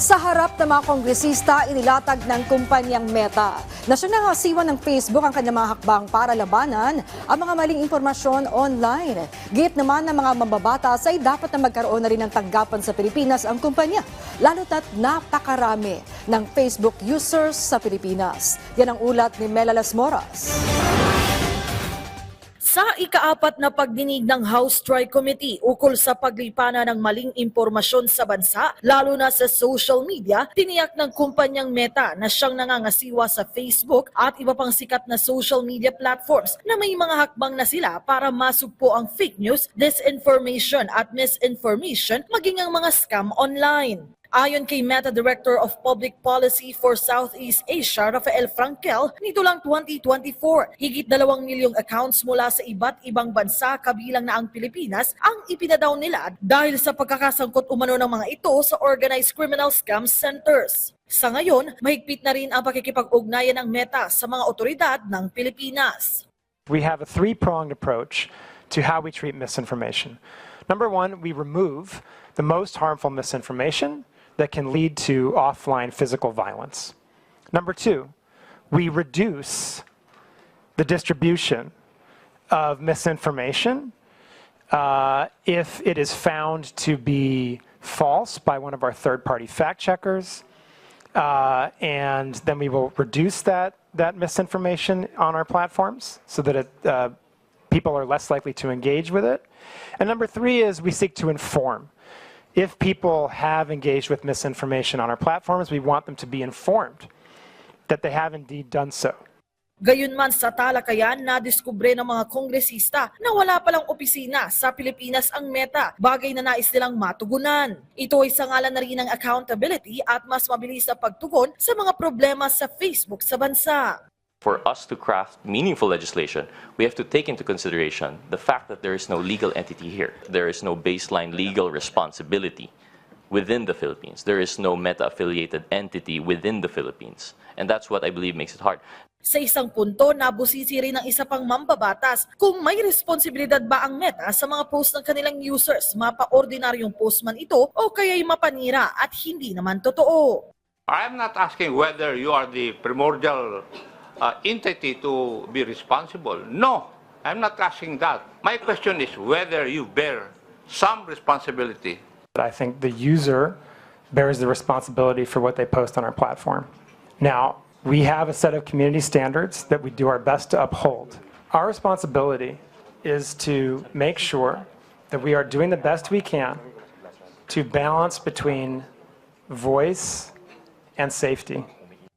Sa harap ng mga kongresista, inilatag ng kumpanyang Meta na siya nangasiwa ng Facebook ang kanyang mga hakbang para labanan ang mga maling impormasyon online. Git naman ng mga mambabatas ay dapat na magkaroon na rin ng tanggapan sa Pilipinas ang kumpanya, lalo't at napakarami ng Facebook users sa Pilipinas. Yan ang ulat ni Mela Las Moras. Sa ika-4 na pagdinig ng House Tri-Committee ukol sa paglipanan ng maling impormasyon sa bansa, lalo na sa social media, tiniyak ng kumpanyang Meta na siyang nangangasiwa sa Facebook at iba pang sikat na social media platforms na may mga hakbang na sila para masugpo ang fake news, disinformation at misinformation maging ang mga scam online. Ayon kay Meta Director of Public Policy for Southeast Asia, Rafael Frankel, nito lang 2024, higit 2 milyong accounts mula sa iba't ibang bansa kabilang na ang Pilipinas ang ipinadaw nila dahil sa pagkakasangkot umano ng mga ito sa organized criminal scam centers. Sa ngayon, mahigpit na rin ang pakikipag-ugnayan ng Meta sa mga otoridad ng Pilipinas. We have a three-pronged approach to how we treat misinformation. Number one, we remove the most harmful misinformation that can lead to offline physical violence. Number two, we reduce the distribution of misinformation if it is found to be false by one of our third-party fact checkers, and then we will reduce that misinformation on our platforms so that people are less likely to engage with it. And number three is we seek to inform. If people have engaged with misinformation on our platforms, we want them to be informed that they have indeed done so. Gayunman sa talakayan, nadiskubre ng mga kongresista na wala palang opisina sa Pilipinas ang Meta, bagay na nais nilang matugunan. Ito ay sangalan na rin ng accountability at mas mabilis na pagtugon sa mga problema sa Facebook sa bansa. For us to craft meaningful legislation, we have to take into consideration the fact that there is no legal entity here. There is no baseline legal responsibility within the Philippines. There is no Meta-affiliated entity within the Philippines. And that's what I believe makes it hard. Sa isang punto, nabusisi rin ng isa pang mambabatas kung may responsibilidad ba ang Meta sa mga post ng kanilang users, mapa-ordinaryong post man ito o kaya'y mapanira at hindi naman totoo. I'm not asking whether you are the primordial entity to be responsible. No, I'm not asking that. My question is whether you bear some responsibility. I think the user bears the responsibility for what they post on our platform. Now, we have a set of community standards that we do our best to uphold. Our responsibility is to make sure that we are doing the best we can to balance between voice and safety.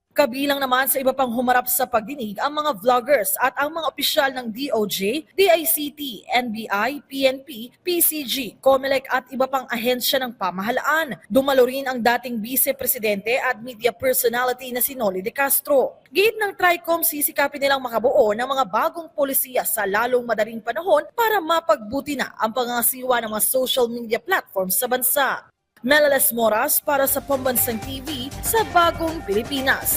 Kabilang naman sa iba pang humarap sa pagdinig ang mga vloggers at ang mga opisyal ng DOJ, DICT, NBI, PNP, PCG, COMELEC at iba pang ahensya ng pamahalaan. Dumalo rin ang dating vice-presidente at media personality na si Noli De Castro. Gate ng TRICOM, sisikapin nilang makabuo ng mga bagong polisiya sa lalong madaling panahon para mapagbuti na ang pangangasiwa ng mga social media platforms sa bansa. Mela Las Moras para sa Pambansang TV sa Bagong Pilipinas.